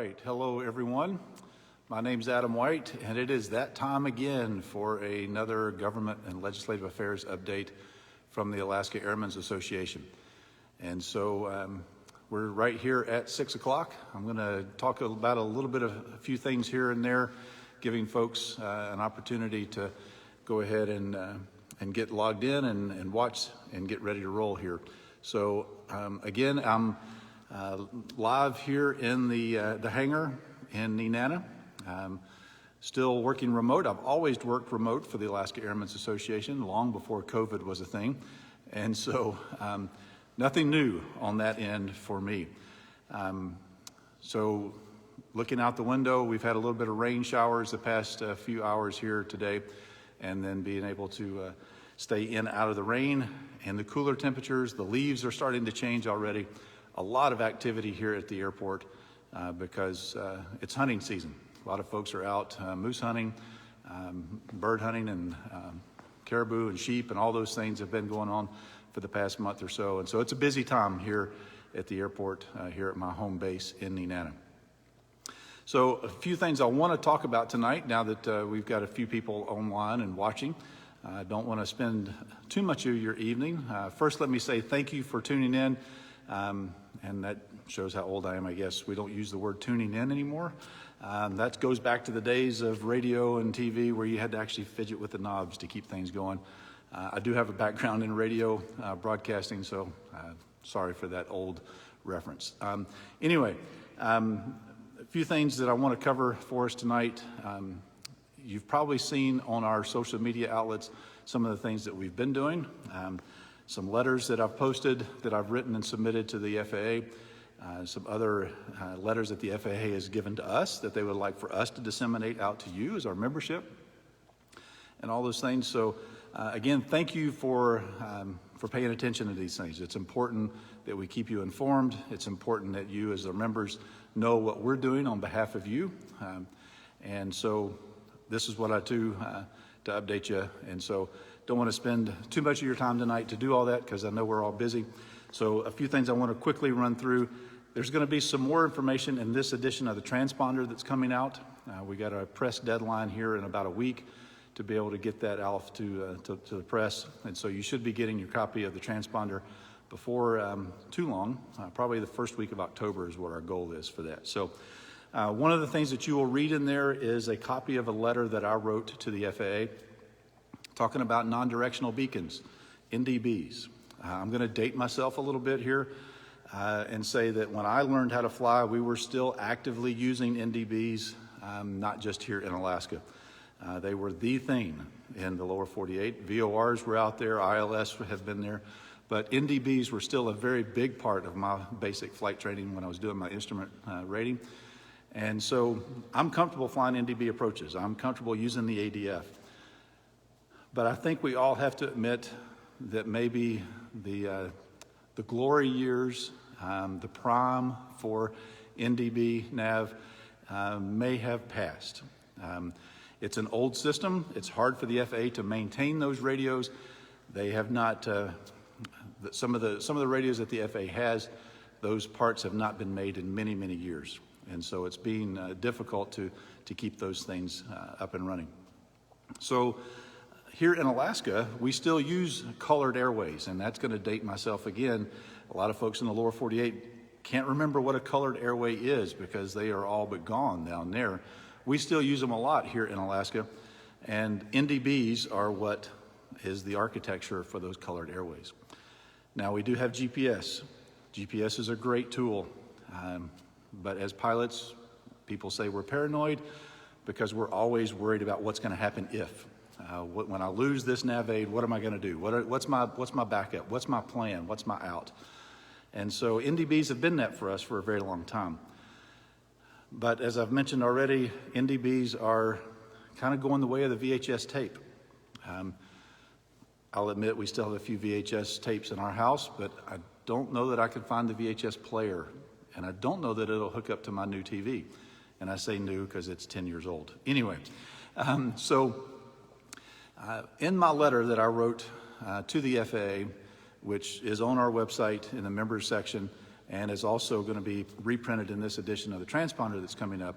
right, hello everyone. My name's Adam White, and it is that time again for another government and legislative affairs update from the Alaska Airmen Association. And so we're right here at 6 o'clock. I'm going to talk about a little bit of a few things here and there, giving folks an opportunity to go ahead and get logged in and watch and get ready to roll here. So again, I'm live here in the hangar in Nenana. Still working remote. I've always worked remote for the Alaska Airmen Association long before COVID was a thing. And so nothing new on that end for me. So looking out the window, we've had a little bit of rain showers the past few hours here today, and then being able to stay in out of the rain and the cooler temperatures. The leaves are starting to change already. A lot of activity here at the airport because it's hunting season. A lot of folks are out moose hunting, bird hunting, and caribou and sheep, and all those things have been going on for the past month or so. And so it's a busy time here at the airport, here at my home base in Nenana. So a few things I want to talk about tonight, now that we've got a few people online and watching. I don't want to spend too much of your evening. First, let me say thank you for tuning in. And that shows how old I am, I guess. We don't use the word tuning in anymore. That goes back to the days of radio and TV where you had to actually fidget with the knobs to keep things going. I do have a background in radio broadcasting, so sorry for that old reference. Anyway, a few things that I want to cover for us tonight. You've probably seen on our social media outlets some of the things that we've been doing. Some letters that I've posted that I've written and submitted to the FAA, some other letters that the FAA has given to us that they would like for us to disseminate out to you as our membership, and all those things. So again, thank you for paying attention to these things. It's important that we keep you informed. It's important that you as our members know what we're doing on behalf of you. And so this is what I do to update you. And so don't want to spend too much of your time tonight to do all that because I know we're all busy. So a few things I want to quickly run through. There's going to be some more information in this edition of the transponder that's coming out. We got a press deadline here in about a week to be able to get that out to the press. And so you should be getting your copy of the transponder before too long. Probably the first week of October is what our goal is for that. So one of the things that you will read in there is a copy of a letter that I wrote to the FAA talking about non-directional beacons, NDBs. I'm going to date myself a little bit here and say that when I learned how to fly, we were still actively using NDBs, not just here in Alaska. They were the thing in the lower 48. VORs were out there, ILS have been there, but NDBs were still a very big part of my basic flight training when I was doing my instrument rating. And so I'm comfortable flying NDB approaches. I'm comfortable using the ADF. But I think we all have to admit that maybe the glory years, the prime for NDB nav may have passed. It's an old system. It's hard for the FAA to maintain those radios. They have not, some of the radios that the FAA has, those parts have not been made in many, many years. And so it's been difficult to keep those things up and running. So here in Alaska, we still use colored airways, and that's going to date myself again. A lot of folks in the lower 48 can't remember what a colored airway is because they are all but gone down there. We still use them a lot here in Alaska, and NDBs are what is the architecture for those colored airways. Now, we do have GPS. GPS is a great tool, but as pilots, people say we're paranoid because we're always worried about what's going to happen if. When I lose this nav aid, what am I going to do? What's my backup? What's my plan? What's my out? And so NDBs have been that for us for a very long time. But as I've mentioned already, NDBs are kind of going the way of the VHS tape. I'll admit we still have a few VHS tapes in our house, but I don't know that I can find the VHS player, and I don't know that it'll hook up to my new TV. And I say new because it's 10 years old. Anyway, in my letter that I wrote to the FAA, which is on our website in the members section, and is also going to be reprinted in this edition of the transponder that's coming up.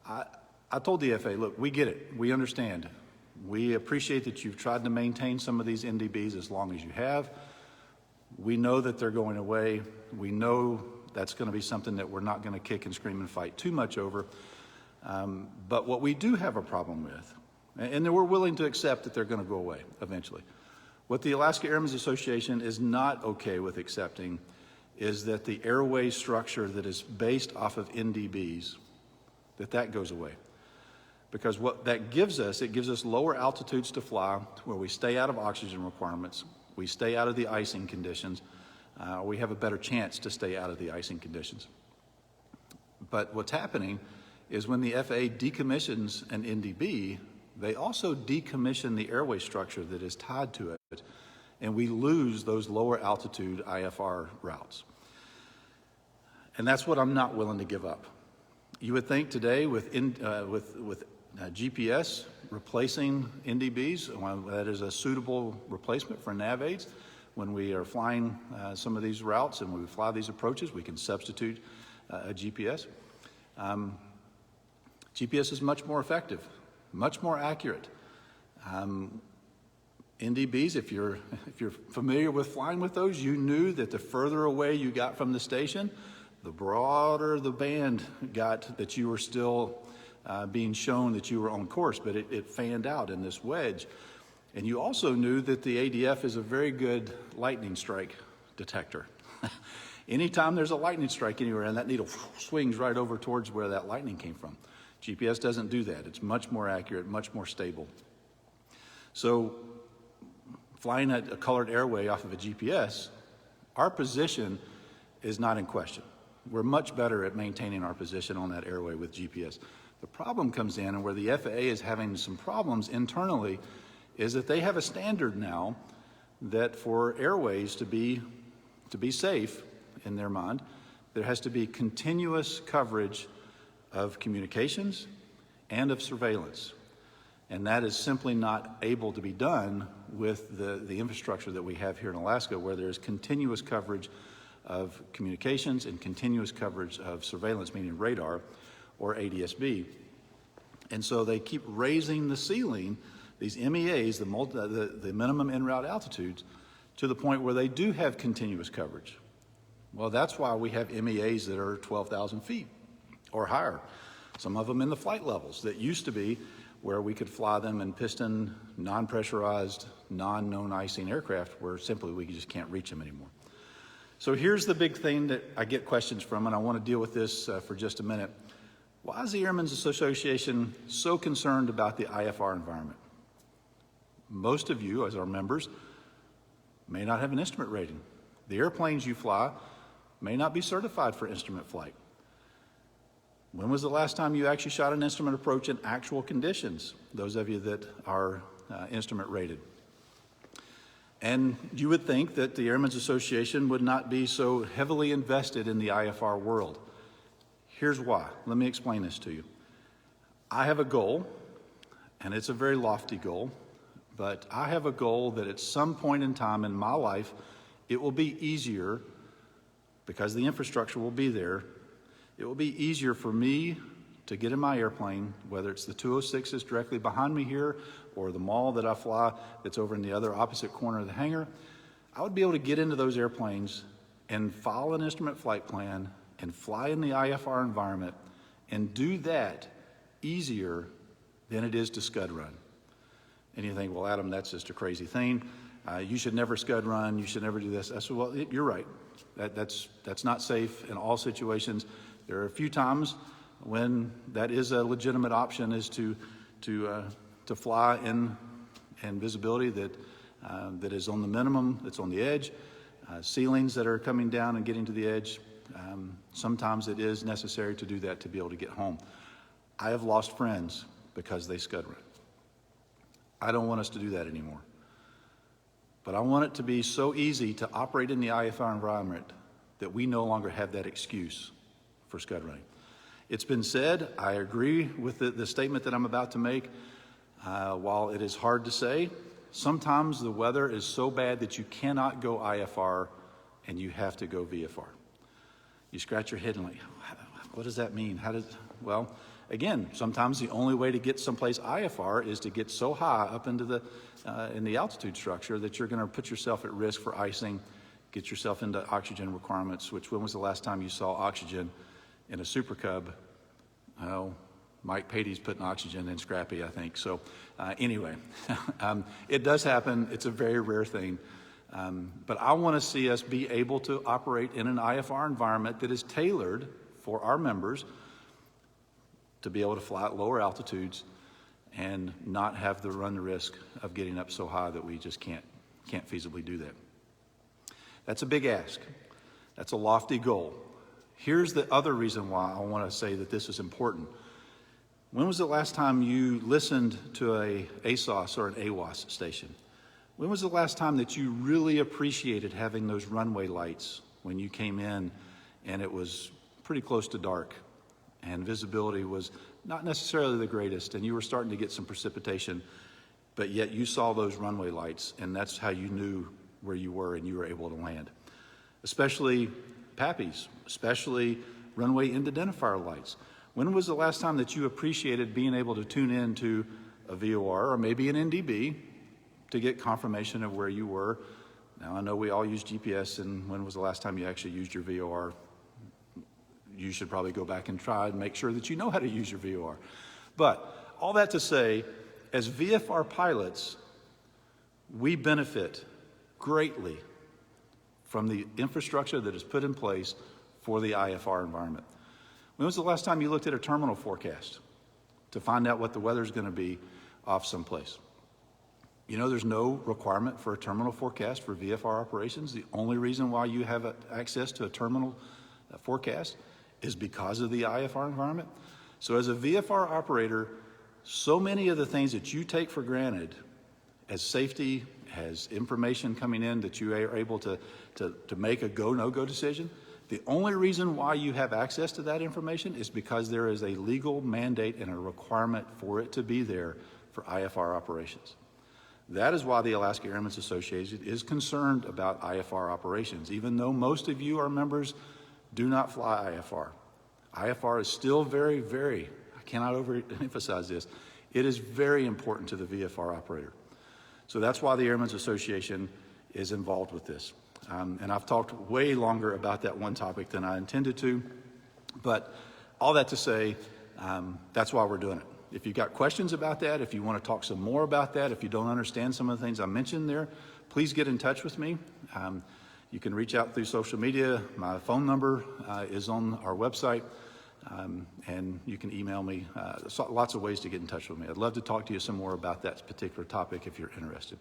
I told the FAA, look, we get it. We understand. We appreciate that you've tried to maintain some of these NDBs as long as you have. We know that they're going away. We know that's going to be something that we're not going to kick and scream and fight too much over. But what we do have a problem with, and that we're willing to accept that they're going to go away eventually. What the Alaska Airmen's Association is not okay with accepting is that the airway structure that is based off of NDBs, that goes away. Because what that gives us, it gives us lower altitudes to fly where we stay out of oxygen requirements, we stay out of the icing conditions, we have a better chance to stay out of the icing conditions. But what's happening is when the FAA decommissions an NDB, they also decommission the airway structure that is tied to it, and we lose those lower altitude IFR routes. And that's what I'm not willing to give up. You would think today with GPS replacing NDBs, well, that is a suitable replacement for nav aids. When we are flying some of these routes and when we fly these approaches, we can substitute a GPS. GPS is much more effective, much more accurate. NDBs, if you're familiar with flying with those, you knew that the further away you got from the station, the broader the band got that you were still being shown that you were on course, but it fanned out in this wedge. And you also knew that the ADF is a very good lightning strike detector. Anytime there's a lightning strike anywhere, and that needle swings right over towards where that lightning came from. GPS doesn't do that. It's much more accurate, much more stable. So flying a colored airway off of a GPS, our position is not in question. We're much better at maintaining our position on that airway with GPS. The problem comes in, and where the FAA is having some problems internally, is that they have a standard now that for airways to be safe in their mind, there has to be continuous coverage of communications and of surveillance. And that is simply not able to be done with the infrastructure that we have here in Alaska, where there's continuous coverage of communications and continuous coverage of surveillance, meaning radar or ADS-B. And so they keep raising the ceiling, these MEAs, the minimum en route altitudes, to the point where they do have continuous coverage. Well, that's why we have MEAs that are 12,000 feet or higher. Some of them in the flight levels that used to be where we could fly them in piston, non-pressurized, non-known icing aircraft where simply we just can't reach them anymore. So here's the big thing that I get questions from, and I want to deal with this for just a minute. Why is the Airmen's Association so concerned about the IFR environment? Most of you, as our members, may not have an instrument rating. The airplanes you fly may not be certified for instrument flight. When was the last time you actually shot an instrument approach in actual conditions, those of you that are instrument rated? And you would think that the Airmen's Association would not be so heavily invested in the IFR world. Here's why. Let me explain this to you. I have a goal, and it's a very lofty goal, but I have a goal that at some point in time in my life, it will be easier, because the infrastructure will be there, it will be easier for me to get in my airplane, whether it's the 206 that's directly behind me here or the mall that I fly that's over in the other opposite corner of the hangar. I would be able to get into those airplanes and follow an instrument flight plan and fly in the IFR environment and do that easier than it is to scud run. And you think, well, Adam, that's just a crazy thing. You should never scud run. You should never do this. I said, well, you're right. That's not safe in all situations. There are a few times when that is a legitimate option, is to fly in visibility that is on the minimum, that's on the edge, ceilings that are coming down and getting to the edge. Sometimes it is necessary to do that to be able to get home. I have lost friends because they scud run. I don't want us to do that anymore. But I want it to be so easy to operate in the IFR environment that we no longer have that excuse for scud running. It's been said, I agree with the statement that I'm about to make. While it is hard to say, sometimes the weather is so bad that you cannot go IFR and you have to go VFR. You scratch your head and like, what does that mean? Well, again, sometimes the only way to get someplace IFR is to get so high up into in the altitude structure that you're going to put yourself at risk for icing, get yourself into oxygen requirements, which when was the last time you saw oxygen in a Super Cub? Oh, Mike Patey's putting oxygen in Scrappy, I think. So anyway, it does happen. It's a very rare thing. But I want to see us be able to operate in an IFR environment that is tailored for our members to be able to fly at lower altitudes and not have to run the risk of getting up so high that we just can't feasibly do that. That's a big ask. That's a lofty goal. Here's the other reason why I want to say that this is important. When was the last time you listened to a ASOS or an AWOS station? When was the last time that you really appreciated having those runway lights when you came in and it was pretty close to dark and visibility was not necessarily the greatest and you were starting to get some precipitation, but yet you saw those runway lights and that's how you knew where you were and you were able to land? Especially PAPIs, especially runway end identifier lights. When was the last time that you appreciated being able to tune in to a VOR or maybe an NDB to get confirmation of where you were? Now, I know we all use GPS, and when was the last time you actually used your VOR? You should probably go back and try and make sure that you know how to use your VOR. But all that to say, as VFR pilots, we benefit greatly from the infrastructure that is put in place for the IFR environment. When was the last time you looked at a terminal forecast to find out what the weather is going to be off someplace? You know, there's no requirement for a terminal forecast for VFR operations. The only reason why you have access to a terminal forecast is because of the IFR environment. So as a VFR operator, so many of the things that you take for granted as safety, as information coming in that you are able to make a go, no-go decision, the only reason why you have access to that information is because there is a legal mandate and a requirement for it to be there for IFR operations. That is why the Alaska Airmen's Association is concerned about IFR operations, even though most of you, our members, do not fly IFR. IFR is still very, very, I cannot overemphasize this, it is very important to the VFR operator. So that's why the Airmen's Association is involved with this. And I've talked way longer about that one topic than I intended to, but all that to say, that's why we're doing it. If you've got questions about that, if you want to talk some more about that, if you don't understand some of the things I mentioned there, please get in touch with me. You can reach out through social media. My phone number is on our website, and you can email me. There's lots of ways to get in touch with me. I'd love to talk to you some more about that particular topic if you're interested.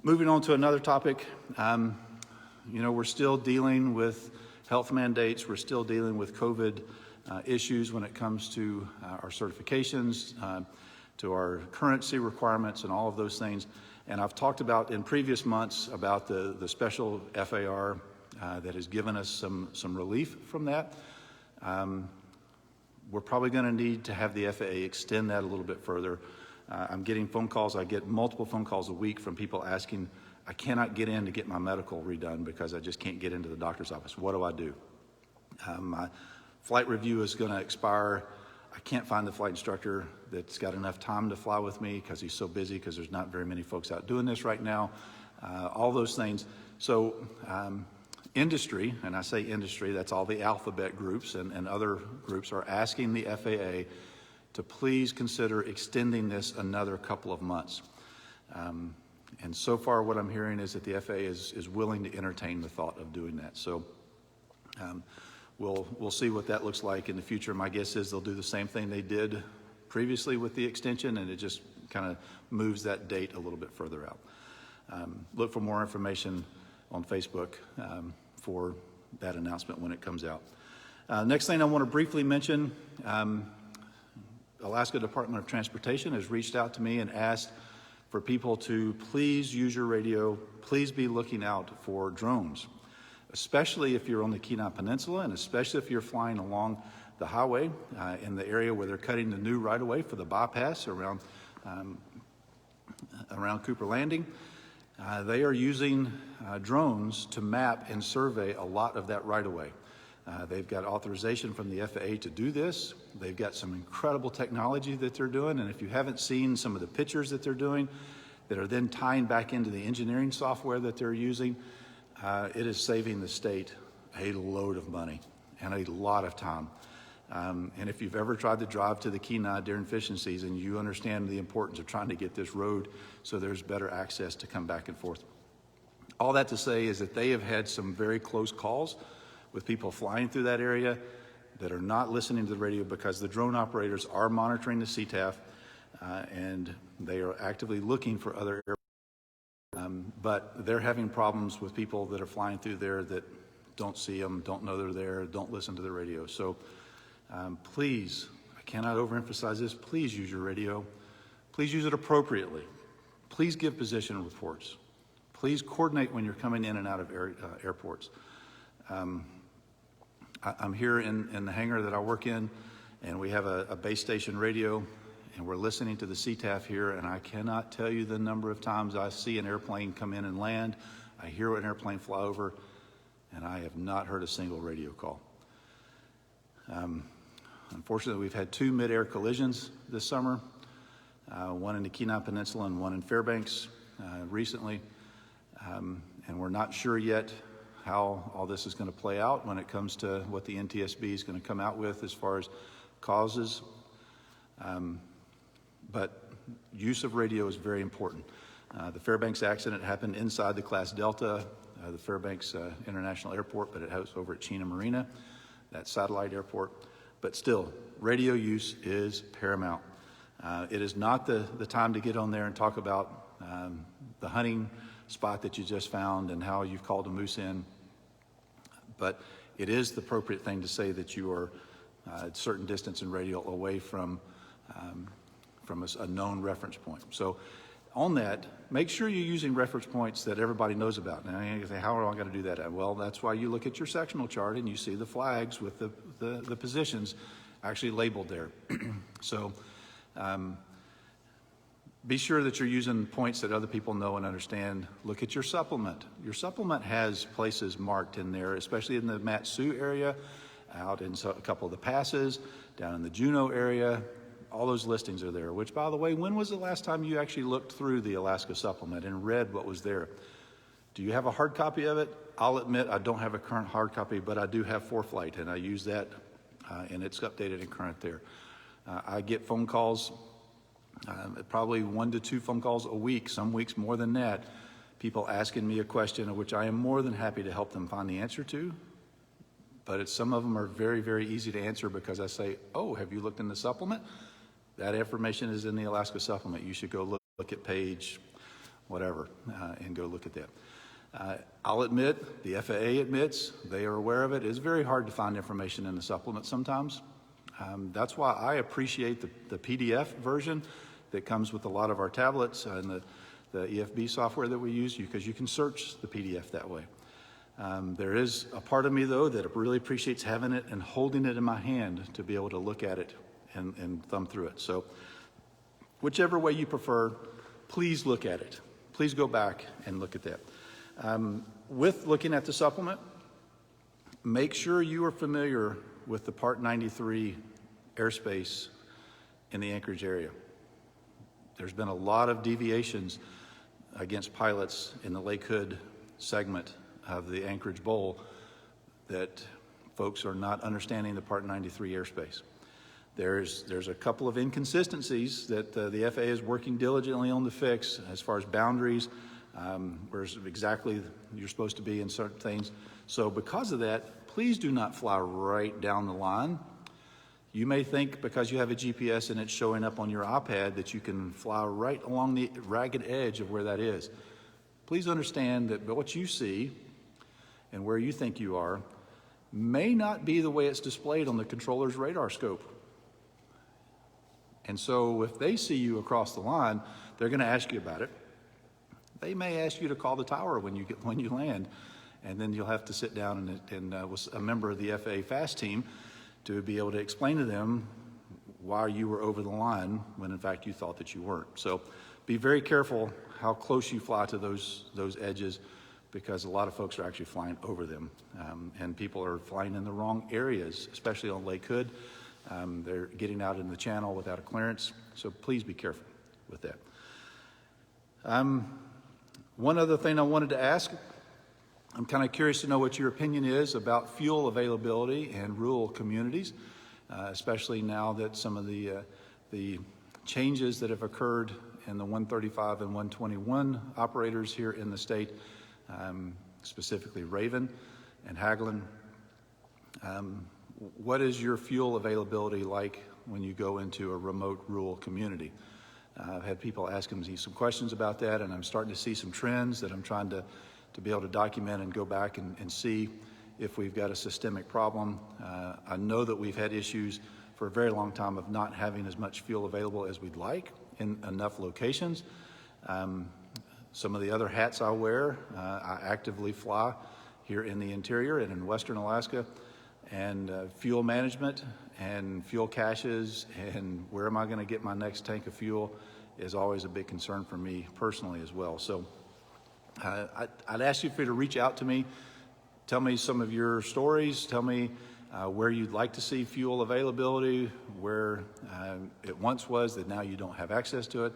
Moving on to another topic, you know, we're still dealing with health mandates. We're still dealing with COVID issues when it comes to our certifications, to our currency requirements and all of those things. And I've talked about in previous months about the special FAR that has given us some relief from that. We're probably going to need to have the FAA extend that a little bit further. I'm getting phone calls. I get multiple phone calls a week from people asking, I cannot get in to get my medical redone because I just can't get into the doctor's office. What do I do? My flight review is going to expire. I can't find the flight instructor that's got enough time to fly with me because he's so busy because there's not very many folks out doing this right now. All those things. So industry, and I say industry, that's all the alphabet groups and other groups are asking the FAA to please consider extending this another couple of months. And so far what I'm hearing is that the FAA is willing to entertain the thought of doing that. So we'll see what that looks like in the future. My guess is they'll do the same thing they did previously with the extension, and it just kind of moves that date a little bit further out. Look for more information on Facebook for that announcement when it comes out. Next thing I want to briefly mention, Alaska Department of Transportation has reached out to me and asked for people to please use your radio, please be looking out for drones, especially if you're on the Kenai Peninsula and especially if you're flying along the highway in the area where they're cutting the new right-of-way for the bypass around Cooper Landing. They are using drones to map and survey a lot of that right-of-way. They've got authorization from the FAA to do this. They've got some incredible technology that they're doing, and if you haven't seen some of the pictures that they're doing that are then tying back into the engineering software that they're using, it is saving the state a load of money and a lot of time. And if you've ever tried to drive to the Kenai during fishing season, you understand the importance of trying to get this road so there's better access to come back and forth. All that to say is that they have had some very close calls with people flying through that area that are not listening to the radio because the drone operators are monitoring the CTAF and they are actively looking for other airplanes. But they're having problems with people that are flying through there that don't see them, don't know they're there, don't listen to the radio. So please, I cannot overemphasize this, please use your radio. Please use it appropriately. Please give position reports. Please coordinate when you're coming in and out of airports. I'm here in the hangar that I work in, and we have a base station radio, and we're listening to the CTAF here, and I cannot tell you the number of times I see an airplane come in and land, I hear an airplane fly over, and I have not heard a single radio call. Unfortunately, we've had 2 mid-air collisions this summer, one in the Kenai Peninsula and one in Fairbanks recently, and we're not sure yet how all this is going to play out when it comes to what the NTSB is going to come out with as far as causes. But use of radio is very important. The Fairbanks accident happened inside the Class Delta, the Fairbanks International Airport, but it was over at Chena Marina, that satellite airport. But still, radio use is paramount. It is not the time to get on there and talk about the hunting spot that you just found and how you've called a moose in. But it is the appropriate thing to say that you are a certain distance in radio away from a known reference point. So on that, make sure you're using reference points that everybody knows about. Now you say, how am I going to do that? Well, that's why you look at your sectional chart and you see the flags with the positions actually labeled there. So be sure that you're using points that other people know and understand. Look at your supplement. Your supplement has places marked in there, especially in the Mat-Su area, out in a couple of the passes, down in the Juneau area. All those listings are there, which, by the way, when was the last time you actually looked through the Alaska supplement and read what was there? Do you have a hard copy of it? I'll admit I don't have a current hard copy, but I do have ForeFlight, and I use that, and it's updated and current there. I get phone calls, probably 1 to 2 phone calls a week, some weeks more than that, people asking me a question of which I am more than happy to help them find the answer to. But some of them are very, very easy to answer because I say, oh, have you looked in the supplement? That information is in the Alaska supplement. You should go look at page whatever and go look at that. I'll admit, the FAA admits, they are aware of it. It's very hard to find information in the supplement sometimes. That's why I appreciate the PDF version that comes with a lot of our tablets and the EFB software that we use, because you can search the PDF that way. There is a part of me, though, that really appreciates having it and holding it in my hand to be able to look at it and thumb through it. So whichever way you prefer, please look at it. Please go back and look at that. With looking at the supplement, make sure you are familiar with the Part 93 airspace in the Anchorage area. There's been a lot of deviations against pilots in the Lake Hood segment of the Anchorage Bowl that folks are not understanding the Part 93 airspace. There's a couple of inconsistencies that the FAA is working diligently on to fix as far as boundaries, where exactly you're supposed to be in certain things. So because of that, please do not fly right down the line. You may think because you have a GPS and it's showing up on your iPad that you can fly right along the ragged edge of where that is. Please understand that what you see and where you think you are may not be the way it's displayed on the controller's radar scope. And so if they see you across the line, they're going to ask you about it. They may ask you to call the tower when you land, and then you'll have to sit down and with a member of the FAA FAST team to be able to explain to them why you were over the line when in fact you thought that you weren't. So be very careful how close you fly to those edges, because a lot of folks are actually flying over them, and people are flying in the wrong areas, especially on Lake Hood. They're getting out in the channel without a clearance, so please be careful with that. One other thing I wanted to ask, I'm kind of curious to know what your opinion is about fuel availability in rural communities, especially now that some of the changes that have occurred in the 135 and 121 operators here in the state, specifically Raven and Hagelin. What is your fuel availability like when you go into a remote rural community? I've had people asking me some questions about that, and I'm starting to see some trends that I'm trying to be able to document and go back and see if we've got a systemic problem. I know that we've had issues for a very long time of not having as much fuel available as we'd like in enough locations. Some of the other hats I wear, I actively fly here in the interior and in western Alaska, and fuel management and fuel caches and where am I going to get my next tank of fuel is always a big concern for me personally as well. So I'd ask you for you to reach out to me, tell me some of your stories, tell me where you'd like to see fuel availability, where it once was that now you don't have access to it.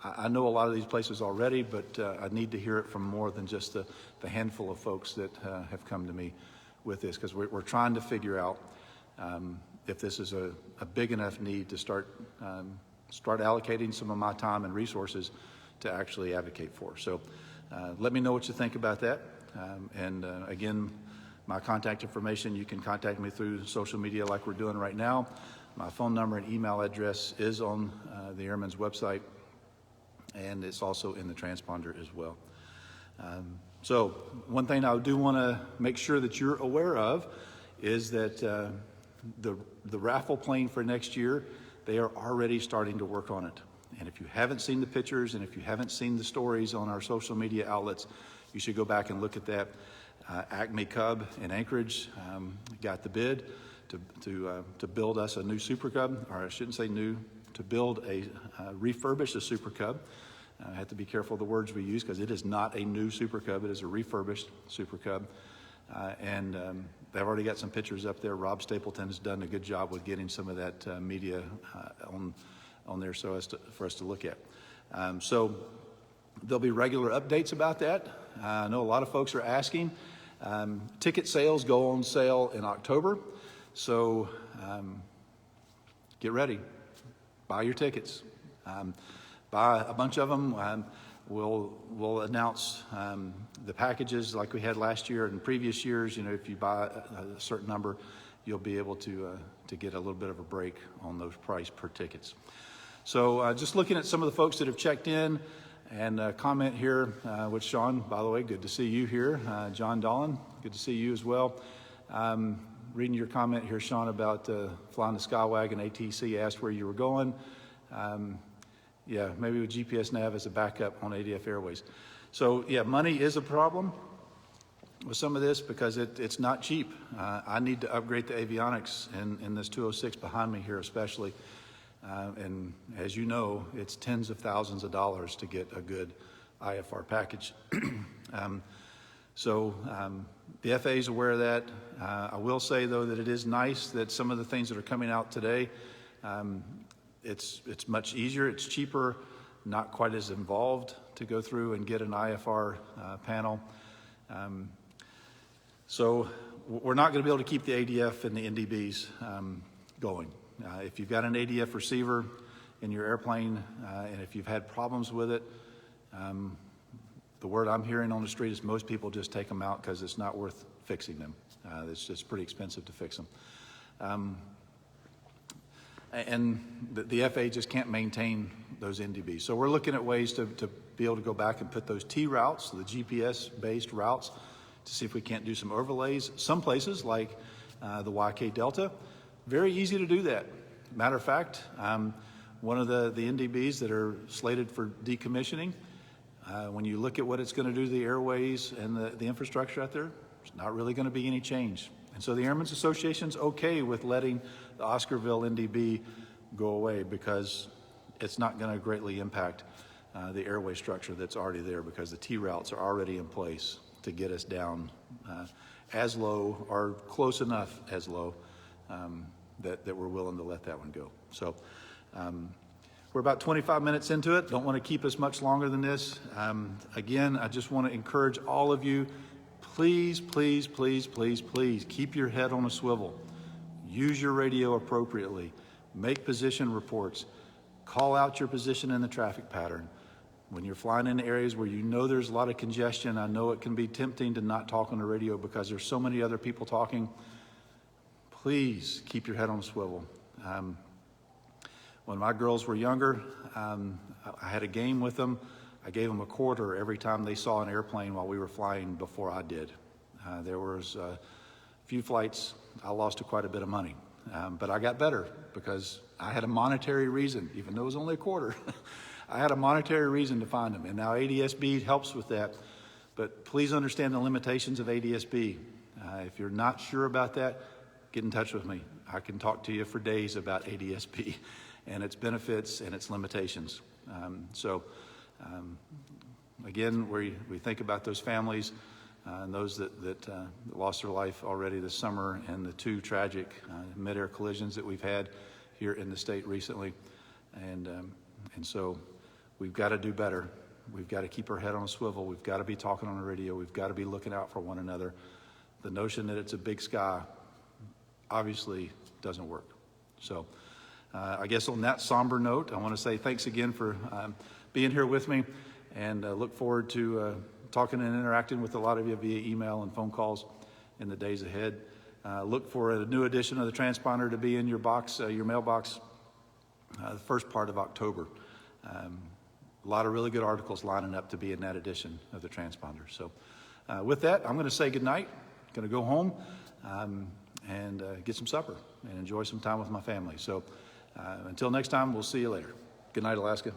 I know a lot of these places already, but I need to hear it from more than just the handful of folks that have come to me with this, because we're trying to figure out if this is a big enough need to start allocating some of my time and resources to actually advocate for. So let me know what you think about that. Again, my contact information, you can contact me through social media like we're doing right now. My phone number and email address is on the Airmen's website, and it's also in the transponder as well. So one thing I do want to make sure that you're aware of is that the raffle plane for next year, they are already starting to work on it. And if you haven't seen the pictures and if you haven't seen the stories on our social media outlets, you should go back and look at that. Acme Cub in Anchorage got the bid to build us a new Super Cub, or I shouldn't say new, to build refurbish a Super Cub. I have to be careful of the words we use, because it is not a new Super Cub, it is a refurbished Super Cub. They've already got some pictures up there. Rob Stapleton has done a good job with getting some of that media on there for us to look at. So there'll be regular updates about that. I know a lot of folks are asking. Ticket sales go on sale in October, so get ready. Buy your tickets. Buy a bunch of them. We'll announce the packages like we had last year and previous years. You know, if you buy a certain number, you'll be able to get a little bit of a break on those price per tickets. So just looking at some of the folks that have checked in and comment here, with Sean, by the way, good to see you here. John Dolan, good to see you as well. Reading your comment here, Sean, about flying the Skywagon. ATC asked where you were going. Yeah, maybe with GPS nav as a backup on ADF Airways. So yeah, money is a problem with some of this because it's not cheap. I need to upgrade the avionics in this 206 behind me here especially. And as you know, it's tens of thousands of dollars to get a good IFR package. So the FAA is aware of that. I will say though that it is nice that some of the things that are coming out today, it's much easier, it's cheaper, not quite as involved to go through and get an IFR panel. So we're not going to be able to keep the ADF and the NDBs going. If you've got an ADF receiver in your airplane and if you've had problems with it, the word I'm hearing on the street is most people just take them out because it's not worth fixing them. It's just pretty expensive to fix them. And the FAA just can't maintain those NDBs. So we're looking at ways to be able to go back and put those T routes, the GPS-based routes, to see if we can't do some overlays. Some places, like the YK Delta, very easy to do that. Matter of fact, one of the NDBs that are slated for decommissioning, when you look at what it's going to do to the airways and the infrastructure out there, there's not really going to be any change. And so the Airmen's Association's okay with letting the Oscarville NDB go away because it's not going to greatly impact the airway structure that's already there, because the T-routes are already in place to get us down as low or close enough as low that we're willing to let that one go. So we're about 25 minutes into it. Don't want to keep us much longer than this. Again, I just want to encourage all of you, please, please, please, please, please keep your head on a swivel. Use your radio appropriately. Make position reports. Call out your position in the traffic pattern. When you're flying into areas where you know there's a lot of congestion, I know it can be tempting to not talk on the radio because there's so many other people talking. Please keep your head on a swivel. When my girls were younger, I had a game with them. I gave them a quarter every time they saw an airplane while we were flying before I did. There was a few flights I lost quite a bit of money, but I got better because I had a monetary reason, even though it was only a quarter. I had a monetary reason to find them, and now ADS-B helps with that. But please understand the limitations of ADS-B. If you're not sure about that, get in touch with me. I can talk to you for days about ADS-B and its benefits and its limitations. Again, we think about those families and those that lost their life already this summer, and the two tragic mid-air collisions that we've had here in the state recently. And so we've got to do better. We've got to keep our head on a swivel. We've got to be talking on the radio. We've got to be looking out for one another. The notion that it's a big sky obviously doesn't work. So I guess on that somber note, I want to say thanks again for being here with me, and look forward to talking and interacting with a lot of you via email and phone calls in the days ahead. Look for a new edition of the Transponder to be in your box, your mailbox, the first part of October. A lot of really good articles lining up to be in that edition of the Transponder. So with that, I'm going to say goodnight. Going to go home and get some supper and enjoy some time with my family. So until next time, we'll see you later. Good night, Alaska.